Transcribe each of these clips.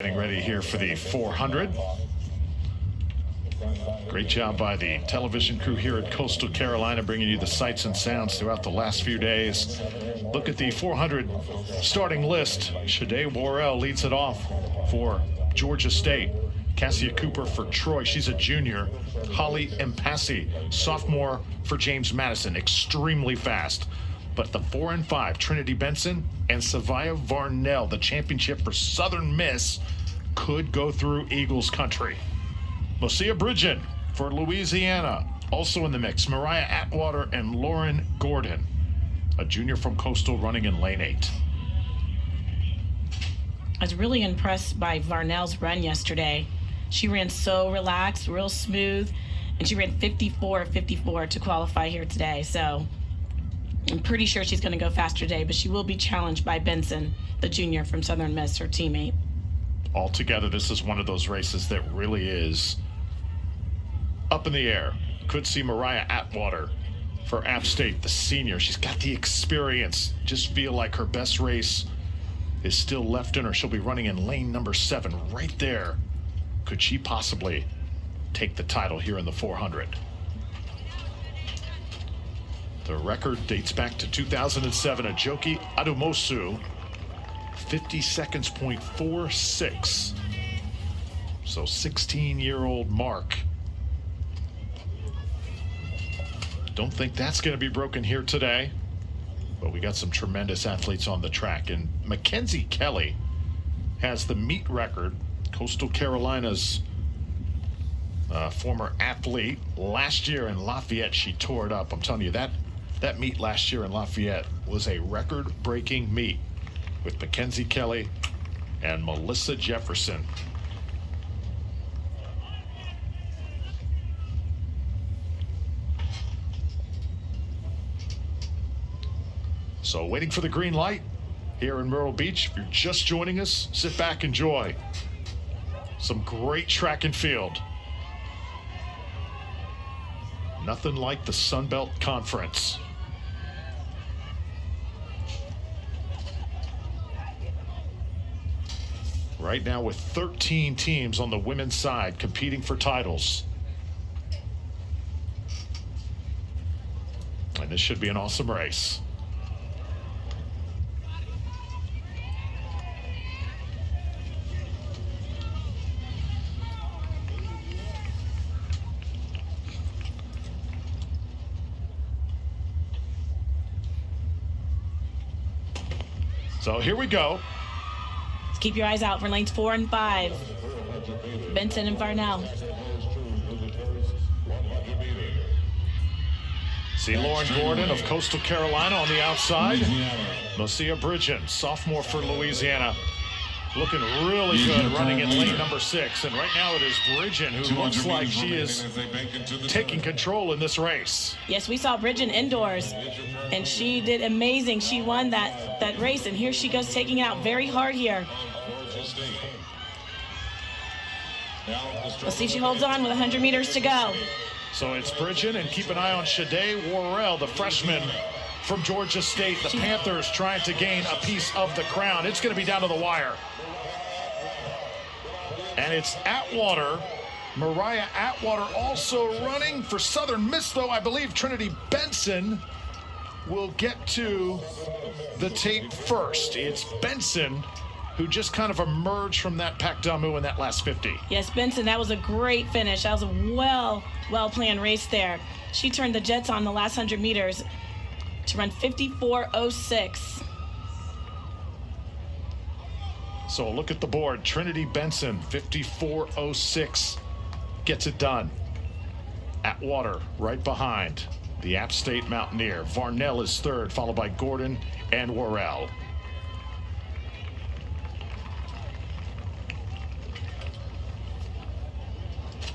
Getting ready here for the 400. Great job by the television crew here at Coastal Carolina, bringing you the sights and sounds throughout the last few days. Look at the 400 starting list. Shade Worrell leads it off for Georgia State. Cassia Cooper for Troy, she's a junior. Holly Impassi, sophomore for James Madison, extremely fast. But the 4 and 5, Trinity Benson and Savia Varnell, the championship for Southern Miss, could go through Eagles country. Lucia Bridgen for Louisiana, also in the mix. Mariah Atwater and Lauren Gordon, a junior from Coastal, running in lane 8. I was really impressed by Varnell's run yesterday. She ran so relaxed, real smooth, and she ran 54.54 to qualify here today. So I'm pretty sure she's going to go faster today, but she will be challenged by Benson, the junior from Southern Miss, her teammate. Altogether, this is one of those races that really is up in the air. Could see Mariah Atwater for App State, the senior. She's got the experience. Just feel like her best race is still left in her. She'll be running in lane number 7 right there. Could she possibly take the title here in the 400? The record dates back to 2007. Ajoki Adumosu, 50 seconds, .46. So 16-year-old mark. Don't think that's going to be broken here today. But we got some tremendous athletes on the track. And Mackenzie Kelly has the meet record. Coastal Carolina's former athlete. Last year in Lafayette, she tore it up. I'm telling you, that meet last year in Lafayette was a record-breaking meet with Mackenzie Kelly and Melissa Jefferson. So waiting for the green light here in Myrtle Beach. If you're just joining us, sit back, enjoy some great track and field. Nothing like the Sun Belt Conference. Right now with 13 teams on the women's side competing for titles. And this should be an awesome race. So here we go. Keep your eyes out for lanes 4 and 5. Benson and Varnell. See Lauren Gordon of Coastal Carolina on the outside. Lucia Bridgen, sophomore for Louisiana, looking really good, running in lane number 6. And right now it is Bridgen who looks like she is taking control in this race. Yes, we saw Bridgen indoors, and she did amazing. She won that race, and here she goes, taking it out very hard here. Let's see if she holds on with 100 meters to go. So it's Bridgen, and keep an eye on Shade Worrell, the freshman from Georgia State. The Panthers trying to gain a piece of the crown. It's going to be down to the wire. And it's Atwater, Mariah Atwater, also running for Southern Miss, though. I believe Trinity Benson will get to the tape first. It's Benson who just kind of emerged from that Pac Damu in that last 50. Yes, Benson, that was a great finish. That was a well-planned race there. She turned the jets on the last 100 meters to run 54.06. So look at the board. Trinity Benson, 54.06, gets it done. Atwater right behind the App State Mountaineer. Varnell is third, followed by Gordon and Worrell.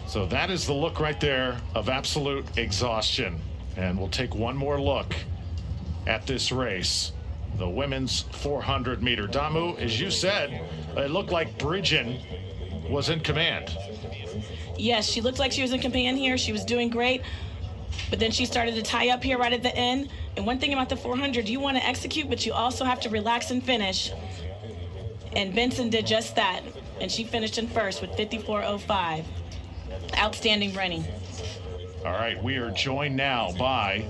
So that is the look right there of absolute exhaustion. And we'll take one more look at this race. The women's 400-meter. Damu, as you said, it looked like Bridgen was in command. Yes, she looked like she was in command here. She was doing great. But then she started to tie up here right at the end. And one thing about the 400, you want to execute, but you also have to relax and finish. And Benson did just that. and she finished in first with 54.05. Outstanding running. All right, we are joined now by,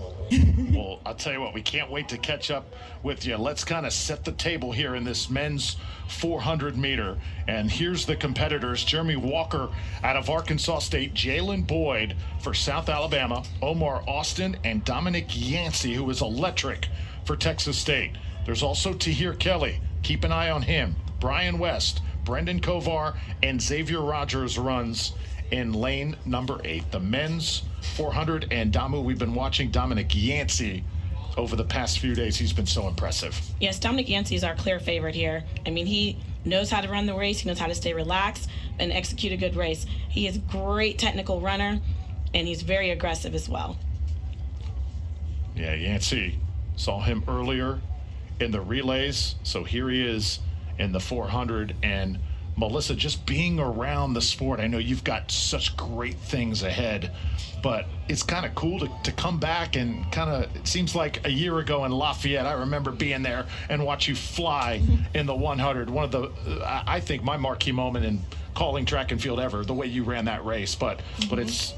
well, I'll tell you what, we can't wait to catch up with you. Let's kind of set the table here in this men's 400 meter. And here's the competitors: Jeremy Walker out of Arkansas State, Jalen Boyd for South Alabama, Omar Austin, and Dominic Yancey, who is electric for Texas State. There's also Tahir Kelly. Keep an eye on him. Brian West, Brendan Kovar, and Xavier Rogers runs in lane number 8. The men's 400, and Damu, we've been watching Dominic Yancey over the past few days. He's been so impressive. Yes, Dominic Yancey is our clear favorite here. I mean, he knows how to run the race. He knows how to stay relaxed and execute a good race. He is a great technical runner, and he's very aggressive as well. Yeah, Yancey, saw him earlier in the relays. So here he is in the 400. And Melissa, just being around the sport, I know you've got such great things ahead, but it's kind of cool to come back and kind of, it seems like a year ago in Lafayette, I remember being there and watch you fly in the 100. One of the, I think, my marquee moment in calling track and field ever, the way you ran that race. But it's,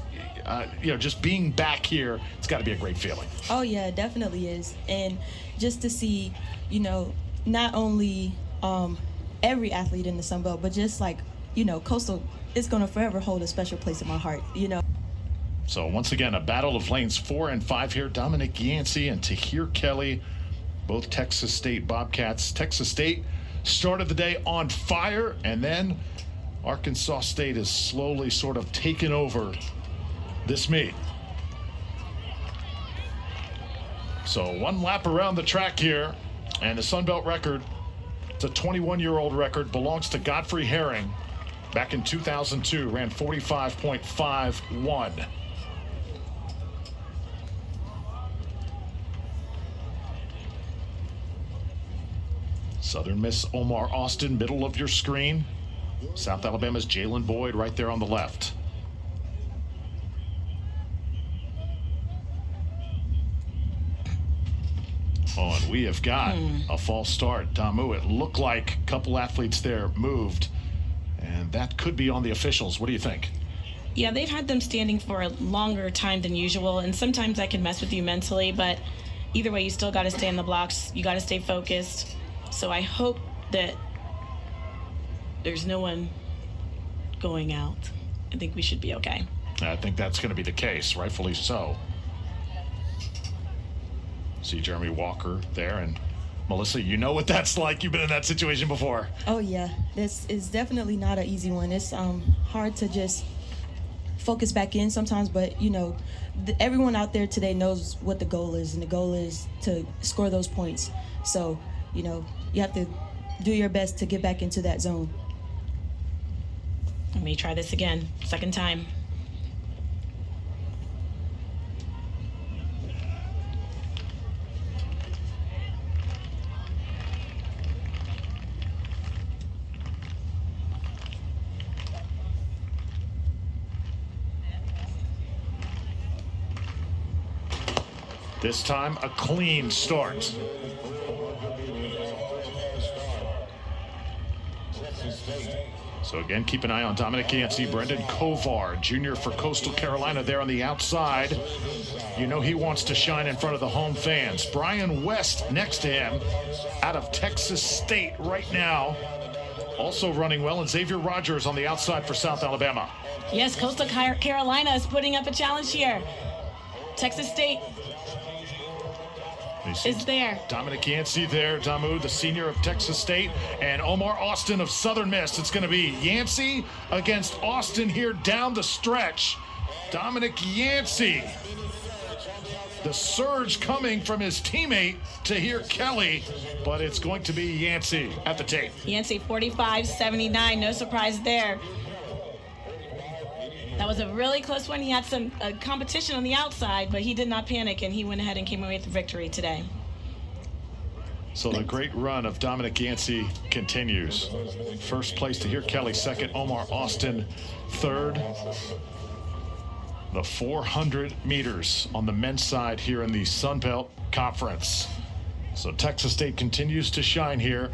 just being back here, it's got to be a great feeling. Oh, yeah, it definitely is. And just to see, not only every athlete in the Sun Belt, but just like, Coastal is going to forever hold a special place in my heart, So once again, a battle of lanes 4 and 5 here. Dominic Yancey and Tahir Kelly, both Texas State Bobcats. Texas State started the day on fire, and then Arkansas State is slowly sort of taken over this meet. So one lap around the track here, and the Sun Belt record, it's a 21-year-old record, belongs to Godfrey Herring. Back in 2002, ran 45.51. Southern Miss Omar Austin, middle of your screen. South Alabama's Jalen Boyd right there on the left. Oh, and we have got a false start. Damu, it looked like a couple athletes there moved, and that could be on the officials. What do you think? Yeah, they've had them standing for a longer time than usual, and sometimes that can mess with you mentally, but either way, you still got to stay in the blocks. You got to stay focused. So I hope that there's no one going out. I think we should be okay. I think that's going to be the case, rightfully so. See Jeremy Walker there, and Melissa, you know what that's like. You've been in that situation before. Oh, yeah. This is definitely not an easy one. It's hard to just focus back in sometimes, but, everyone out there today knows what the goal is, and the goal is to score those points. So, you have to do your best to get back into that zone. Let me try this again. Second time. This time, a clean start. So again, keep an eye on Dominic Yancey, Brendan Kovar, junior for Coastal Carolina there on the outside. He wants to shine in front of the home fans. Brian West next to him out of Texas State right now. Also running well, and Xavier Rogers on the outside for South Alabama. Yes, Coastal Carolina is putting up a challenge here. Texas State is there. Dominic Yancey there, Damu, the senior of Texas State, and Omar Austin of Southern Miss. It's going to be Yancey against Austin here down the stretch. Dominic Yancey. The surge coming from his teammate, Tahir Kelly, but it's going to be Yancey at the tape. Yancey 45.79, no surprise there. That was a really close one. He had some competition on the outside, but he did not panic, and he went ahead and came away with the victory today. So the great run of Dominic Yancey continues. First place Tahir Kelly, second Omar Austin, third. The 400 meters on the men's side here in the Sun Belt Conference. So Texas State continues to shine here.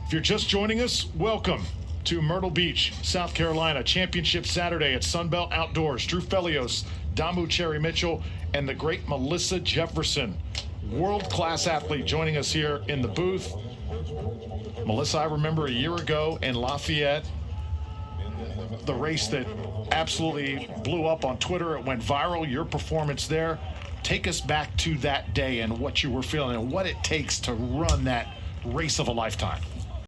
If you're just joining us, welcome. to Myrtle Beach, South Carolina. Championship Saturday at Sunbelt Outdoors. Drew Felios, Damu Cherry Mitchell, and the great Melissa Jefferson. World-class athlete joining us here in the booth. Melissa, I remember a year ago in Lafayette, the race that absolutely blew up on Twitter. It went viral, your performance there. Take us back to that day and what you were feeling and what it takes to run that race of a lifetime.